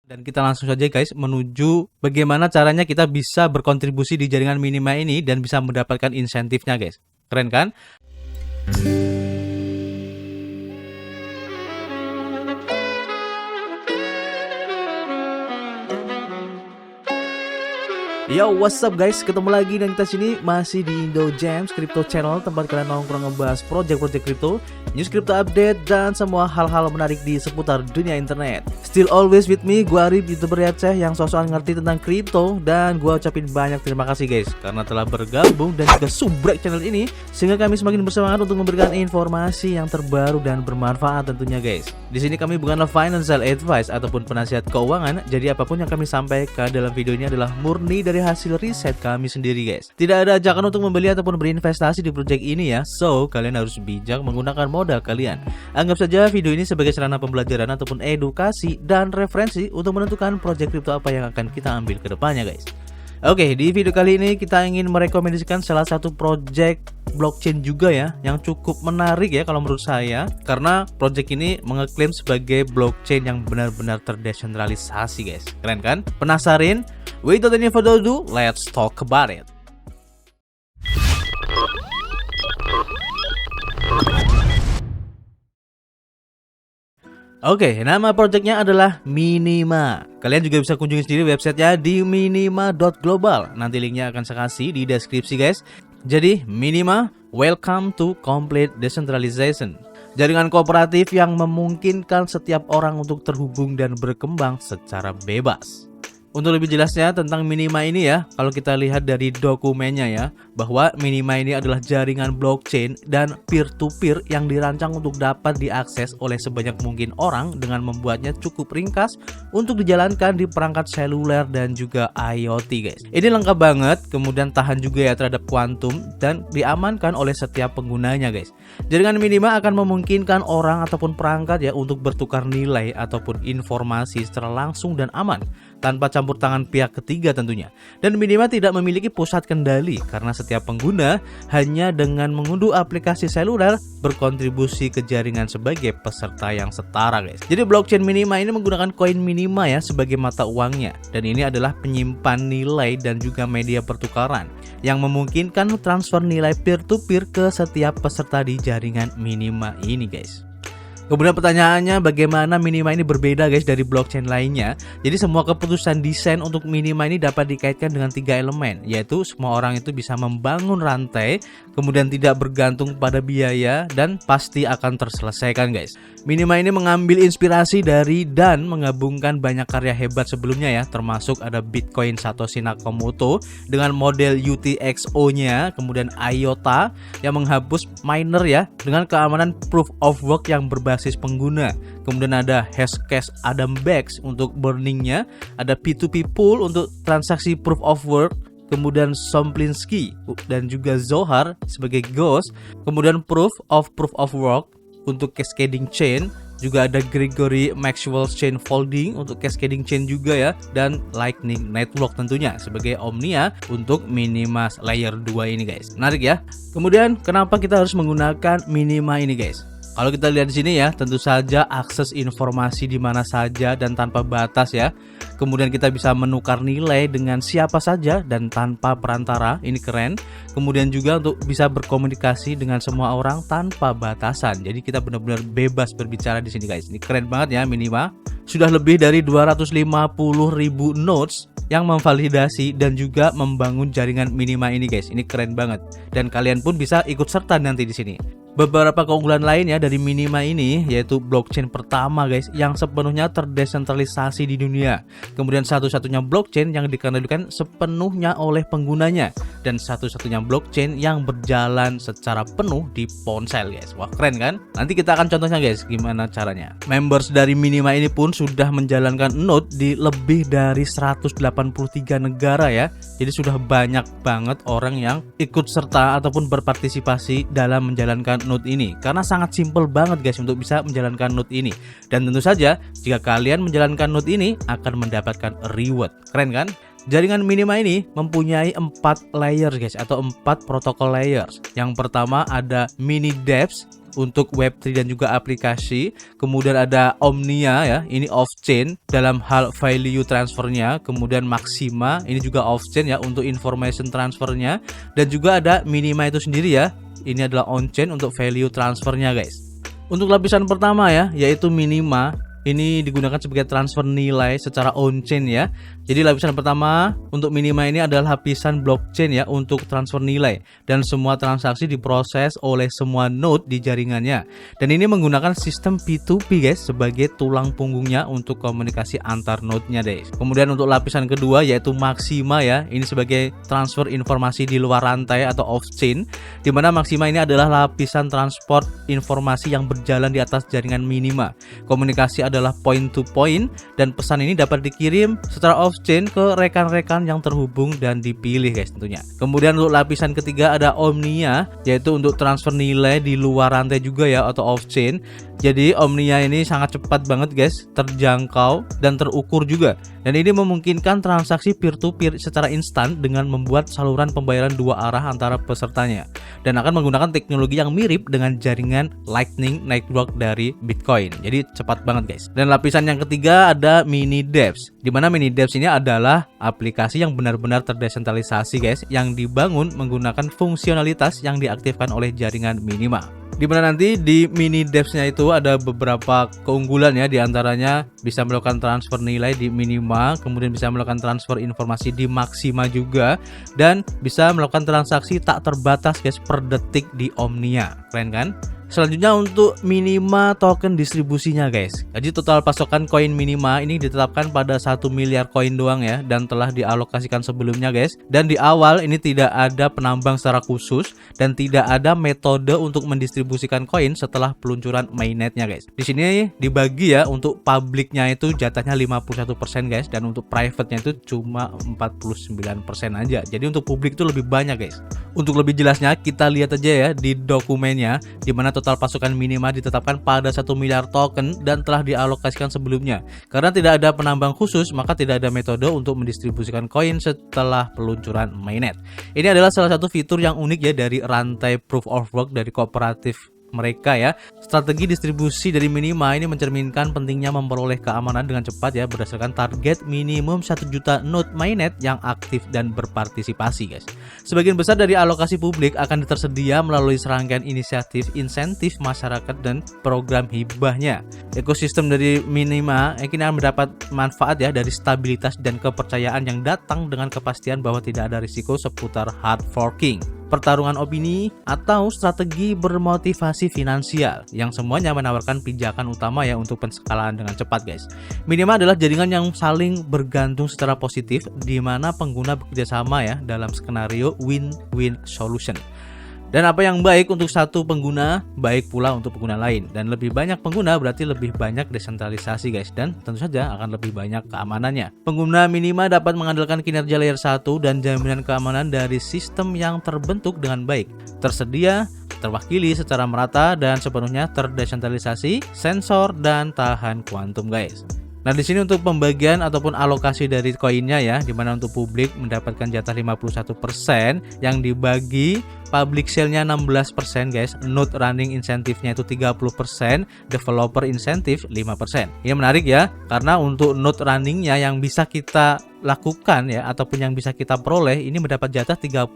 Dan kita langsung saja guys menuju bagaimana caranya kita bisa berkontribusi di jaringan Minima ini dan bisa mendapatkan insentifnya guys. Keren kan? Yo, what's up guys? Ketemu lagi dan kita sini masih di Indo Gems Crypto Channel, tempat kalian nongkrong ngebahas project-project crypto, news crypto update, dan semua hal-hal menarik di seputar dunia internet. Still always with me, gue Arif, YouTuber Aceh yang sok-sokan ngerti tentang crypto, dan gue ucapin banyak terima kasih guys karena telah bergabung dan juga subrek channel ini, sehingga kami semakin bersemangat untuk memberikan informasi yang terbaru dan bermanfaat tentunya guys. Di sini kami bukanlah financial advice ataupun penasihat keuangan, jadi apapun yang kami sampaikan dalam video ini adalah murni dari hasil riset kami sendiri guys. Tidak ada ajakan untuk membeli ataupun berinvestasi di project ini ya. So, kalian harus bijak menggunakan modal kalian. Anggap saja video ini sebagai sarana pembelajaran ataupun edukasi dan referensi untuk menentukan project crypto apa yang akan kita ambil ke depannya guys. Oke, di video kali ini kita ingin merekomendasikan salah satu project blockchain juga ya, yang cukup menarik ya kalau menurut saya, karena project ini mengeklaim sebagai blockchain yang benar-benar terdesentralisasi guys. Keren kan? Penasaran? Without any further ado, let's talk about it. Oke, nama projectnya adalah Minima. Kalian juga bisa kunjungi sendiri websitenya di minima.global. Nanti linknya akan saya kasih di deskripsi guys. Jadi Minima, welcome to complete decentralization. Jaringan kooperatif yang memungkinkan setiap orang untuk terhubung dan berkembang secara bebas. Untuk lebih jelasnya tentang Minima ini ya, kalau kita lihat dari dokumennya ya, bahwa Minima ini adalah jaringan blockchain dan peer-to-peer yang dirancang untuk dapat diakses oleh sebanyak mungkin orang dengan membuatnya cukup ringkas untuk dijalankan di perangkat seluler dan juga IoT guys. Ini lengkap banget, kemudian tahan juga ya terhadap kuantum dan diamankan oleh setiap penggunanya guys. Jaringan Minima akan memungkinkan orang ataupun perangkat ya untuk bertukar nilai ataupun informasi secara langsung dan aman, tanpa campur tangan pihak ketiga tentunya. Dan Minima tidak memiliki pusat kendali karena setiap pengguna hanya dengan mengunduh aplikasi seluler berkontribusi ke jaringan sebagai peserta yang setara guys. Jadi blockchain Minima ini menggunakan koin Minima ya sebagai mata uangnya, dan ini adalah penyimpan nilai dan juga media pertukaran yang memungkinkan transfer nilai peer-to-peer ke setiap peserta di jaringan Minima ini guys. Kemudian pertanyaannya, bagaimana Minima ini berbeda guys dari blockchain lainnya? Jadi semua keputusan desain untuk Minima ini dapat dikaitkan dengan 3 elemen, yaitu semua orang itu bisa membangun rantai, kemudian tidak bergantung pada biaya, dan pasti akan terselesaikan guys. Minima ini mengambil inspirasi dari dan menggabungkan banyak karya hebat sebelumnya ya, termasuk ada Bitcoin Satoshi Nakamoto dengan model UTXO-nya, kemudian IOTA yang menghapus miner ya dengan keamanan proof of work yang berbasis pengguna. Kemudian ada Hashcash Adam Bags untuk burningnya, ada P2P pool untuk transaksi proof of work, kemudian Somplinsky dan juga Zohar sebagai Ghost, kemudian proof of work untuk cascading chain, juga ada Gregory Maxwell chain folding untuk cascading chain juga ya, dan Lightning Network tentunya sebagai Omnia untuk Minima layer 2 ini guys. Menarik ya. Kemudian kenapa kita harus menggunakan Minima ini guys? Kalau kita lihat di sini ya, tentu saja akses informasi di mana saja dan tanpa batas ya. Kemudian kita bisa menukar nilai dengan siapa saja dan tanpa perantara. Ini keren. Kemudian juga untuk bisa berkomunikasi dengan semua orang tanpa batasan. Jadi kita benar-benar bebas berbicara di sini guys. Ini keren banget ya Minima. Sudah lebih dari 250.000 nodes yang memvalidasi dan juga membangun jaringan Minima ini guys. Ini keren banget. Dan kalian pun bisa ikut serta nanti di sini. Beberapa keunggulan lainnya dari Minima ini yaitu blockchain pertama guys yang sepenuhnya terdesentralisasi di dunia. Kemudian satu-satunya blockchain yang dikendalikan sepenuhnya oleh penggunanya, dan satu-satunya blockchain yang berjalan secara penuh di ponsel guys. Wah keren kan? Nanti kita akan contohnya guys gimana caranya. Members dari Minima ini pun sudah menjalankan node di lebih dari 183 negara ya. Jadi sudah banyak banget orang yang ikut serta ataupun berpartisipasi dalam menjalankan node ini, karena sangat simple banget guys untuk bisa menjalankan node ini. Dan tentu saja jika kalian menjalankan node ini akan mendapatkan reward. Keren kan? Jaringan Minima ini mempunyai 4 layers guys, atau 4 protokol layers. Yang pertama ada mini dApps, untuk Web3 dan juga aplikasi. Kemudian ada Omnia ya, ini off chain dalam hal value transfernya. Kemudian Maxima, ini juga off chain ya untuk information transfernya. Dan juga ada Minima itu sendiri ya, ini adalah on chain untuk value transfernya guys. Untuk lapisan pertama ya, yaitu Minima, ini digunakan sebagai transfer nilai secara on-chain ya. Jadi lapisan pertama untuk Minima ini adalah lapisan blockchain ya untuk transfer nilai. Dan semua transaksi diproses oleh semua node di jaringannya. Dan ini menggunakan sistem P2P guys sebagai tulang punggungnya untuk komunikasi antar node-nya guys. Kemudian untuk lapisan kedua yaitu Maxima ya. Ini sebagai transfer informasi di luar rantai atau off-chain. Dimana Maxima ini adalah lapisan transport informasi yang berjalan di atas jaringan Minima. Komunikasi adalah point to point dan pesan ini dapat dikirim secara off-chain ke rekan-rekan yang terhubung dan dipilih guys tentunya. Kemudian untuk lapisan ketiga ada Omnia, yaitu untuk transfer nilai di luar rantai juga ya atau off-chain. Jadi Omnia ini sangat cepat banget guys, terjangkau dan terukur juga. Dan ini memungkinkan transaksi peer-to-peer secara instan dengan membuat saluran pembayaran dua arah antara pesertanya. Dan akan menggunakan teknologi yang mirip dengan jaringan Lightning Network dari Bitcoin. Jadi cepat banget guys. Dan lapisan yang ketiga ada Mini Dapps. Dimana Mini Dapps ini adalah aplikasi yang benar-benar terdesentralisasi guys, yang dibangun menggunakan fungsionalitas yang diaktifkan oleh jaringan Minima. Dimana nanti di Mini Dapps-nya itu ada beberapa keunggulan ya, diantaranya bisa melakukan transfer nilai di Minima, kemudian bisa melakukan transfer informasi di Maxima juga, dan bisa melakukan transaksi tak terbatas guys per detik di Omnia. Keren kan? Selanjutnya untuk Minima token distribusinya guys. Jadi total pasokan koin Minima ini ditetapkan pada 1 miliar koin doang ya, dan telah dialokasikan sebelumnya guys. Dan di awal ini tidak ada penambang secara khusus dan tidak ada metode untuk mendistribusikan koin setelah peluncuran mainnetnya guys. Di sini dibagi ya, untuk publiknya itu jatahnya 51% guys, dan untuk private-nya itu cuma 49% aja. Jadi untuk publik itu lebih banyak guys. Untuk lebih jelasnya kita lihat aja ya di dokumennya, di mana total pasukan Minima ditetapkan pada 1 miliar token dan telah dialokasikan sebelumnya. Karena tidak ada penambang khusus, maka tidak ada metode untuk mendistribusikan koin setelah peluncuran mainnet. Ini adalah salah satu fitur yang unik ya dari rantai proof of work dari kooperatif mereka ya. Strategi distribusi dari Minima ini mencerminkan pentingnya memperoleh keamanan dengan cepat ya, berdasarkan target minimum 1 juta node mainnet yang aktif dan berpartisipasi guys. Sebagian besar dari alokasi publik akan tersedia melalui serangkaian inisiatif insentif masyarakat dan program hibahnya. Ekosistem dari Minima ini akan mendapat manfaat ya dari stabilitas dan kepercayaan yang datang dengan kepastian bahwa tidak ada risiko seputar hard forking, pertarungan opini, atau strategi bermotivasi finansial, yang semuanya menawarkan pijakan utama ya untuk penskalaan dengan cepat guys. Minima adalah jaringan yang saling bergantung secara positif, di mana pengguna bekerjasama ya dalam skenario win-win solution. Dan apa yang baik untuk satu pengguna, baik pula untuk pengguna lain. Dan lebih banyak pengguna berarti lebih banyak desentralisasi guys. Dan tentu saja akan lebih banyak keamanannya. Pengguna Minima dapat mengandalkan kinerja layer 1 dan jaminan keamanan dari sistem yang terbentuk dengan baik, tersedia, terwakili secara merata, dan sepenuhnya terdesentralisasi, sensor, dan tahan kuantum guys. Nah di sini untuk pembagian ataupun alokasi dari koinnya ya, dimana untuk publik mendapatkan jatah 51% yang dibagi, public sale-nya 16% guys, node running insentifnya itu 30%, developer insentif 5%. Ini menarik ya, karena untuk node runningnya yang bisa kita lakukan ya, ataupun yang bisa kita peroleh, ini mendapat jatah 30%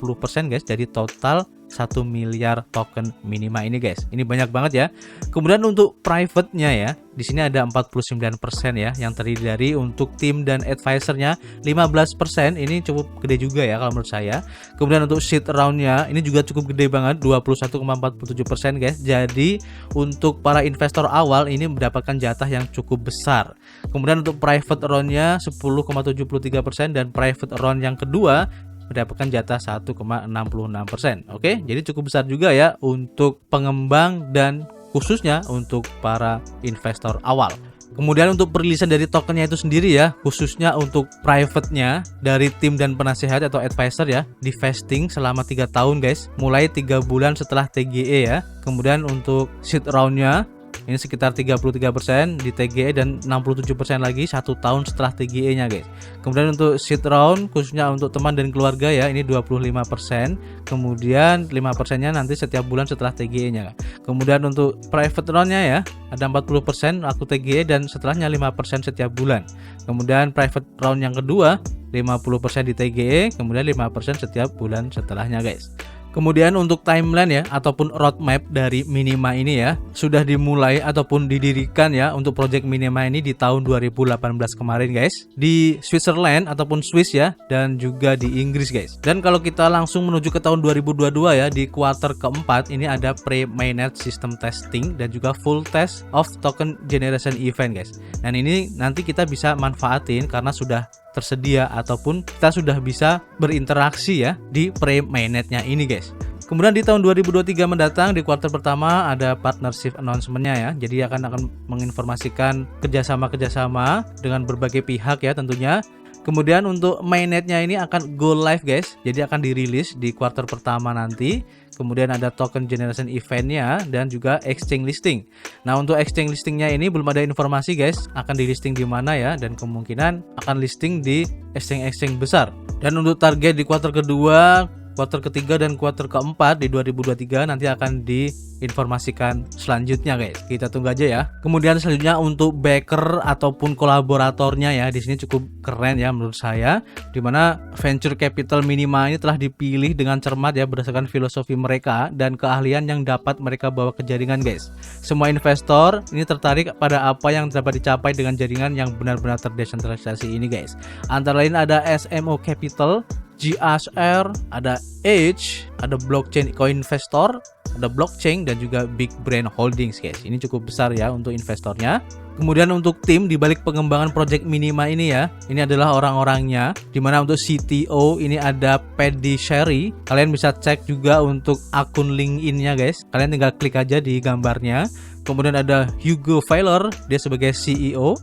guys dari total 1 miliar token Minima ini guys. Ini banyak banget ya. Kemudian untuk private-nya ya, di sini ada 49% ya, yang terdiri dari untuk tim dan advisornya 15%. Ini cukup gede juga ya kalau menurut saya. Kemudian untuk seed round-nya ini juga cukup gede banget, 21,47% guys. Jadi untuk para investor awal ini mendapatkan jatah yang cukup besar. Kemudian untuk private round-nya 10,73%, dan private round yang kedua mendapatkan jatah 1,66%. Oke, jadi cukup besar juga ya untuk pengembang dan khususnya untuk para investor awal. Kemudian untuk perilisan dari tokennya itu sendiri ya, khususnya untuk private-nya dari tim dan penasehat atau advisor ya, di vesting selama 3 tahun guys, mulai 3 bulan setelah TGE ya. Kemudian untuk seed round-nya ini sekitar 33% di TGE dan 67% lagi 1 tahun setelah TGE nya guys. Kemudian untuk seed round khususnya untuk teman dan keluarga ya, ini 25%. Kemudian 5%-nya nanti setiap bulan setelah TGE-nya. Kemudian untuk private round-nya ya, ada 40% waktu TGE dan setelahnya 5% setiap bulan. Kemudian private round yang kedua 50% di TGE, kemudian 5% setiap bulan setelahnya guys. Kemudian untuk timeline ya ataupun roadmap dari Minima ini ya sudah dimulai ataupun didirikan ya untuk project Minima ini di tahun 2018 kemarin guys, di Switzerland ataupun Swiss ya, dan juga di Inggris guys. Dan kalau kita langsung menuju ke tahun 2022 ya, di kuartal keempat ini ada pre-mainnet system testing dan juga full test of token generation event guys. Dan ini nanti kita bisa manfaatin karena sudah tersedia ataupun kita sudah bisa berinteraksi ya di pre-mainnetnya ini guys. Kemudian di tahun 2023 mendatang di kuartal pertama ada partnership announcement-nya ya. Jadi akan menginformasikan kerjasama dengan berbagai pihak ya tentunya. Kemudian untuk mainnetnya ini akan go live guys. Jadi akan dirilis di kuartal pertama nanti. Kemudian ada token generation eventnya dan juga exchange listing. Nah untuk exchange listingnya ini belum ada informasi guys, akan di listing di mana ya, dan kemungkinan akan listing di exchange besar. Dan untuk target di kuartal kedua, kuartal ketiga dan kuartal keempat di 2023 nanti akan diinformasikan selanjutnya guys. Kita tunggu aja ya. Kemudian selanjutnya untuk backer ataupun kolaboratornya ya, di sini cukup keren ya menurut saya, dimana venture capital Minima ini telah dipilih dengan cermat ya berdasarkan filosofi mereka dan keahlian yang dapat mereka bawa ke jaringan guys. Semua investor ini tertarik pada apa yang dapat dicapai dengan jaringan yang benar-benar terdesentralisasi ini guys. Antara lain ada SMO Capital, GSR, ada Edge, ada Blockchain Co-Investor, ada Blockchain dan juga Big Brain Holdings guys. Ini cukup besar ya untuk investornya. Kemudian untuk tim di balik pengembangan project Minima ini ya, ini adalah orang-orangnya. Dimana untuk CTO ini ada Paddy Sherry. Kalian bisa cek juga untuk akun LinkedIn-nya guys. Kalian tinggal klik aja di gambarnya. Kemudian ada Hugo Feiler, dia sebagai CEO.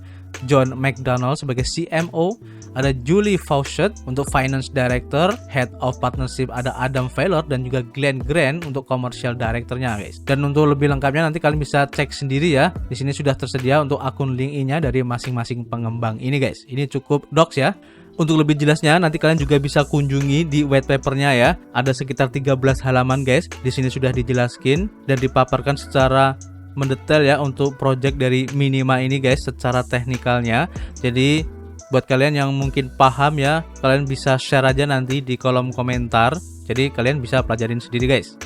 John McDonald sebagai CMO, ada Julie Fawcett untuk Finance Director, Head of Partnership ada Adam Feiler dan juga Glenn Grant untuk Commercial Directornya guys. Dan untuk lebih lengkapnya nanti kalian bisa cek sendiri ya. Di sini sudah tersedia untuk akun LinkedIn-nya dari masing-masing pengembang ini guys. Ini cukup docs ya. Untuk lebih jelasnya nanti kalian juga bisa kunjungi di white papernya ya. Ada sekitar 13 halaman guys. Di sini sudah dijelaskan dan dipaparkan secara mendetail ya untuk project dari Minima ini guys secara teknikalnya. Jadi buat kalian yang mungkin paham ya, kalian bisa share aja nanti di kolom komentar. Jadi kalian bisa pelajarin sendiri guys.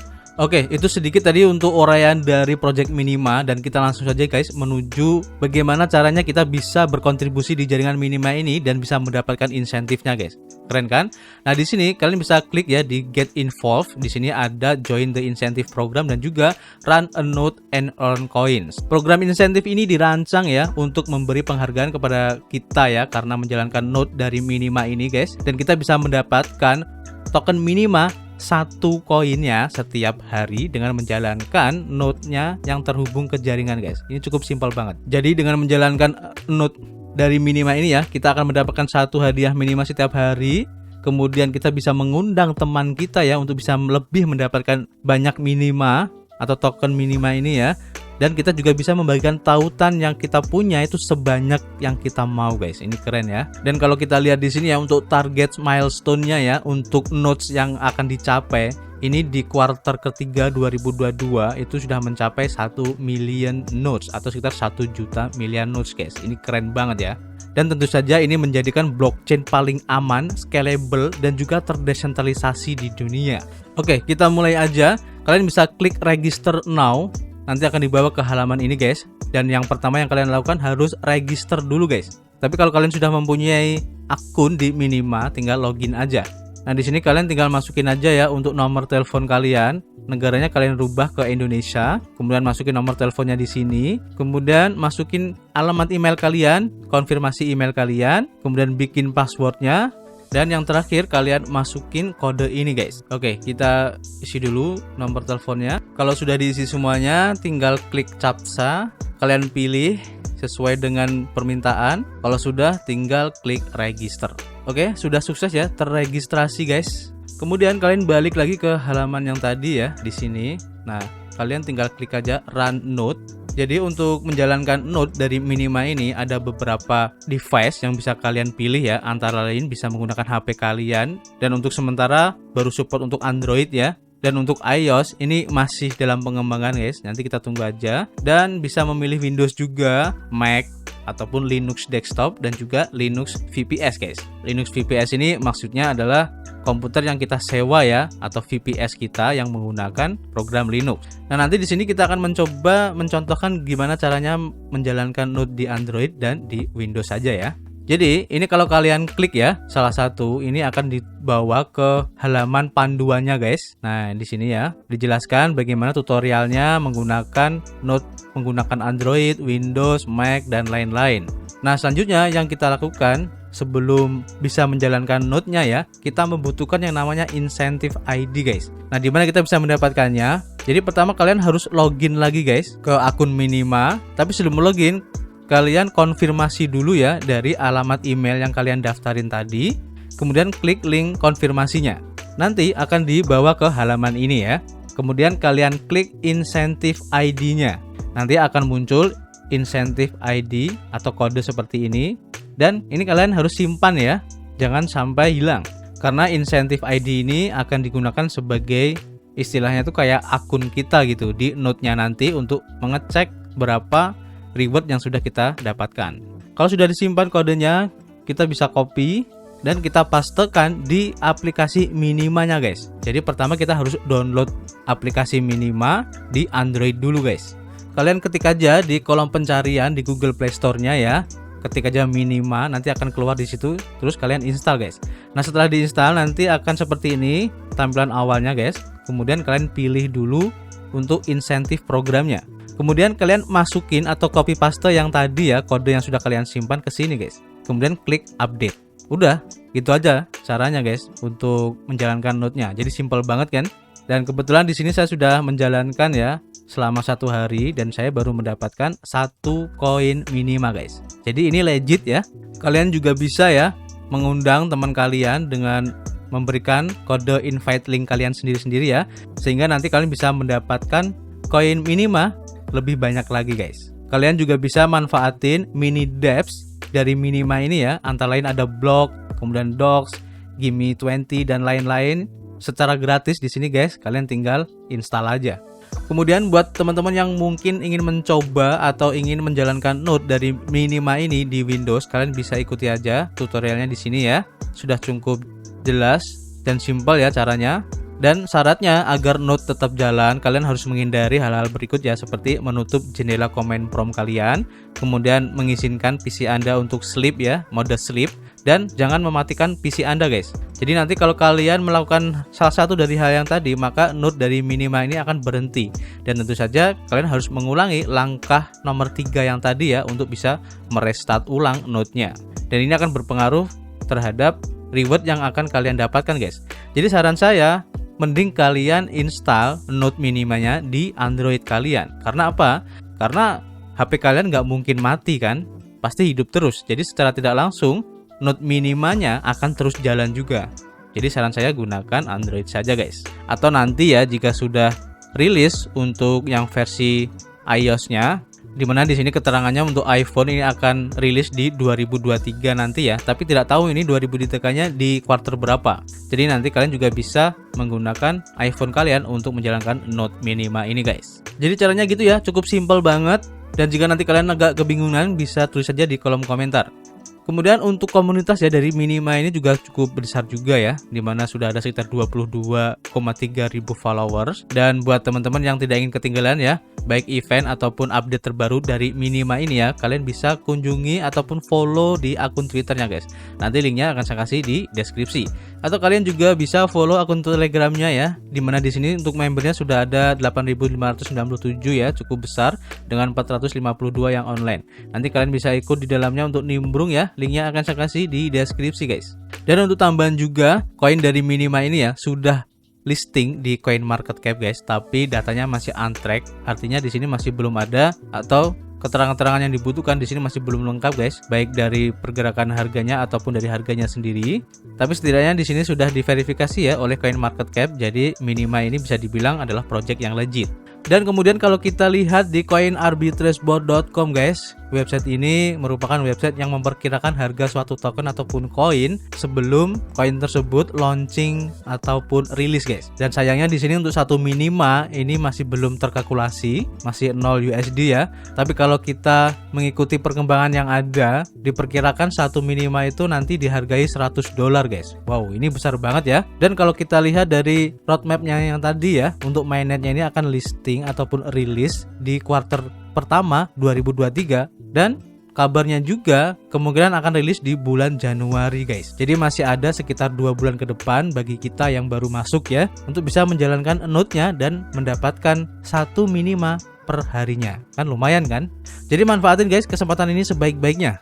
Oke, itu sedikit tadi untuk uraian dari project Minima dan kita langsung saja guys menuju bagaimana caranya kita bisa berkontribusi di jaringan Minima ini dan bisa mendapatkan insentifnya guys. Keren kan? Nah, di sini kalian bisa klik ya di Get Involved. Di sini ada Join the Incentive Program dan juga Run a Node and Earn Coins. Program insentif ini dirancang ya untuk memberi penghargaan kepada kita ya karena menjalankan node dari Minima ini guys, dan kita bisa mendapatkan token Minima 1 koinnya setiap hari dengan menjalankan node-nya yang terhubung ke jaringan guys. Ini cukup simpel banget. Jadi dengan menjalankan node dari Minima ini ya, kita akan mendapatkan 1 hadiah Minima setiap hari. Kemudian kita bisa mengundang teman kita ya untuk bisa lebih mendapatkan banyak Minima atau token Minima ini ya. Dan kita juga bisa membagikan tautan yang kita punya itu sebanyak yang kita mau guys. Ini keren ya. Dan kalau kita lihat di sini ya untuk target milestone-nya ya untuk nodes yang akan dicapai, ini di kuartal ketiga 2022 itu sudah mencapai 1 million nodes atau sekitar 1 juta miliar nodes guys. Ini keren banget ya. Dan tentu saja ini menjadikan blockchain paling aman, scalable dan juga terdesentralisasi di dunia. Oke, kita mulai aja. Kalian bisa klik register now. Nanti akan dibawa ke halaman ini guys. Dan yang pertama yang kalian lakukan harus register dulu guys. Tapi kalau kalian sudah mempunyai akun di Minima, tinggal login aja. Nah, di sini kalian tinggal masukin aja ya untuk nomor telepon kalian. Negaranya kalian rubah ke Indonesia. Kemudian masukin nomor teleponnya di sini. Kemudian masukin alamat email kalian, konfirmasi email kalian, kemudian bikin passwordnya. Dan yang terakhir kalian masukin kode ini guys. Oke, kita isi dulu nomor teleponnya. Kalau sudah diisi semuanya, tinggal klik captcha. Kalian pilih sesuai dengan permintaan. Kalau sudah, tinggal klik register. Oke, sudah sukses ya terregistrasi guys. Kemudian kalian balik lagi ke halaman yang tadi ya di sini. Nah, kalian tinggal klik aja run node. Jadi untuk menjalankan node dari Minima ini ada beberapa device yang bisa kalian pilih ya, antara lain bisa menggunakan HP kalian, dan untuk sementara baru support untuk Android ya. Dan untuk iOS ini masih dalam pengembangan guys, nanti kita tunggu aja. Dan bisa memilih Windows juga, Mac, ataupun Linux desktop, dan juga Linux VPS guys. Linux VPS ini maksudnya adalah komputer yang kita sewa ya, atau VPS kita yang menggunakan program Linux. Nah, nanti di sini kita akan mencoba mencontohkan gimana caranya menjalankan node di Android dan di Windows saja ya. Jadi ini kalau kalian klik ya salah satu, ini akan dibawa ke halaman panduannya guys. Nah di sini ya dijelaskan bagaimana tutorialnya menggunakan node menggunakan Android, Windows, Mac, dan lain-lain. Nah selanjutnya yang kita lakukan sebelum bisa menjalankan node-nya ya, kita membutuhkan yang namanya incentive ID guys. Nah dimana kita bisa mendapatkannya? Jadi pertama kalian harus login lagi guys ke akun Minima. Tapi sebelum login, kalian konfirmasi dulu ya dari alamat email yang kalian daftarin tadi, kemudian klik link konfirmasinya. Nanti akan dibawa ke halaman ini ya. Kemudian kalian klik incentive ID-nya. Nanti akan muncul incentive ID atau kode seperti ini. Dan ini kalian harus simpan ya, jangan sampai hilang. Karena incentive ID ini akan digunakan sebagai istilahnya itu kayak akun kita gitu di node-nya nanti untuk mengecek berapa reward yang sudah kita dapatkan. Kalau sudah disimpan kodenya, kita bisa copy dan kita pastekan di aplikasi Minimanya guys. Jadi pertama kita harus download aplikasi Minima di Android dulu guys. Kalian ketik aja di kolom pencarian di Google Play Store-nya ya. Ketik aja Minima, nanti akan keluar di situ. Terus kalian install guys. Nah setelah diinstal nanti akan seperti ini tampilan awalnya guys. Kemudian kalian pilih dulu untuk insentif programnya. Kemudian kalian masukin atau copy paste yang tadi ya, kode yang sudah kalian simpan ke sini guys. Kemudian klik update. Udah, gitu aja caranya guys untuk menjalankan node-nya. Jadi simple banget kan? Dan kebetulan di sini saya sudah menjalankan ya selama 1 hari dan saya baru mendapatkan 1 koin Minima guys. Jadi ini legit ya. Kalian juga bisa ya mengundang teman kalian dengan memberikan kode invite link kalian sendiri-sendiri ya, sehingga nanti kalian bisa mendapatkan koin Minima lebih banyak lagi guys. Kalian juga bisa manfaatin mini dApps dari Minima ini ya, antara lain ada Blog, kemudian Docs, Gimme 20 dan lain-lain secara gratis di sini guys. Kalian tinggal install aja. Kemudian buat teman-teman yang mungkin ingin mencoba atau ingin menjalankan node dari Minima ini di Windows, kalian bisa ikuti aja tutorialnya di sini ya. Sudah cukup jelas dan simple ya caranya. Dan syaratnya agar node tetap jalan, kalian harus menghindari hal-hal berikut ya, seperti menutup jendela command prompt kalian, kemudian mengizinkan PC Anda untuk sleep ya, mode sleep, dan jangan mematikan PC Anda guys. Jadi nanti kalau kalian melakukan salah satu dari hal yang tadi, maka node dari Minima ini akan berhenti. Dan tentu saja kalian harus mengulangi langkah nomor 3 yang tadi ya, untuk bisa merestart ulang node-nya. Dan ini akan berpengaruh terhadap reward yang akan kalian dapatkan guys. Jadi saran saya, mending kalian install node Minimanya di Android kalian. Karena apa? Karena HP kalian nggak mungkin mati kan, pasti hidup terus. Jadi secara tidak langsung node Minimanya akan terus jalan juga. Jadi saran saya gunakan Android saja guys. Atau nanti ya jika sudah rilis untuk yang versi iOS-nya, dimana di sini keterangannya untuk iPhone ini akan rilis di 2023 nanti ya, tapi tidak tahu ini 2023-nya di kuartal berapa. Jadi nanti kalian juga bisa menggunakan iPhone kalian untuk menjalankan node Minima ini guys. Jadi caranya gitu ya, cukup simple banget. Dan jika nanti kalian agak kebingungan, bisa tulis saja di kolom komentar. Kemudian untuk komunitas ya dari Minima ini juga cukup besar juga ya, dimana sudah ada sekitar 22,3 ribu followers. Dan buat teman-teman yang tidak ingin ketinggalan ya, baik event ataupun update terbaru dari Minima ini ya, kalian bisa kunjungi ataupun follow di akun Twitternya guys. Nanti linknya akan saya kasih di deskripsi. Atau kalian juga bisa follow akun Telegramnya ya, dimana di sini untuk membernya sudah ada 8.597 ya, cukup besar dengan 452 yang online. Nanti kalian bisa ikut di dalamnya untuk nimbrung ya. Linknya akan saya kasih di deskripsi guys. Dan untuk tambahan juga, koin dari Minima ini ya sudah listing di CoinMarketCap guys, tapi datanya masih untracked. Artinya di sini masih belum ada, atau keterangan-keterangan yang dibutuhkan di sini masih belum lengkap guys, baik dari pergerakan harganya ataupun dari harganya sendiri. Tapi setidaknya di sini sudah diverifikasi ya oleh CoinMarketCap. Jadi Minima ini bisa dibilang adalah project yang legit. Dan kemudian kalau kita lihat di coinarbitrageboard.com guys, website ini merupakan website yang memperkirakan harga suatu token ataupun koin sebelum koin tersebut launching ataupun rilis guys. Dan sayangnya di sini untuk satu minima ini masih belum terkalkulasi, masih 0 USD ya. Tapi kalau kita mengikuti perkembangan yang ada, diperkirakan satu minima itu nanti dihargai $100 guys. Wow, ini besar banget ya. Dan kalau kita lihat dari roadmapnya yang tadi ya, untuk mainnetnya ini akan listing ataupun rilis di kuartal pertama 2023 dan kabarnya juga kemungkinan akan rilis di bulan Januari guys. Jadi masih ada sekitar 2 bulan ke depan bagi kita yang baru masuk ya untuk bisa menjalankan node-nya dan mendapatkan satu minima per harinya. Kan lumayan kan? Jadi manfaatin guys kesempatan ini sebaik-baiknya.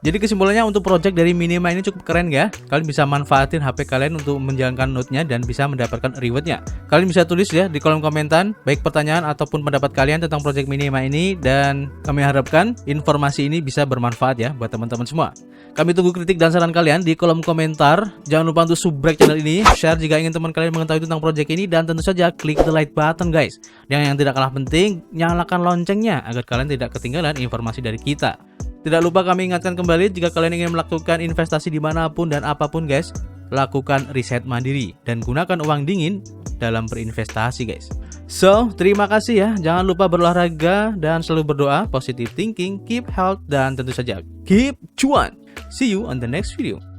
Jadi kesimpulannya untuk project dari Minima ini cukup keren ya. Kalian bisa manfaatin HP kalian untuk menjalankan node-nya dan bisa mendapatkan reward-nya. Kalian bisa tulis ya di kolom komentar baik pertanyaan ataupun pendapat kalian tentang project Minima ini, dan kami harapkan informasi ini bisa bermanfaat ya buat teman-teman semua. Kami tunggu kritik dan saran kalian di kolom komentar. Jangan lupa untuk subscribe channel ini, share jika ingin teman kalian mengetahui tentang project ini, dan tentu saja klik the like button guys. Dan yang tidak kalah penting, nyalakan loncengnya agar kalian tidak ketinggalan informasi dari kita. Tidak lupa kami ingatkan kembali, jika kalian ingin melakukan investasi dimanapun dan apapun guys, lakukan riset mandiri dan gunakan uang dingin dalam berinvestasi guys. So, terima kasih ya. Jangan lupa berolahraga dan selalu berdoa, positive thinking, keep health, dan tentu saja keep cuan. See you on the next video.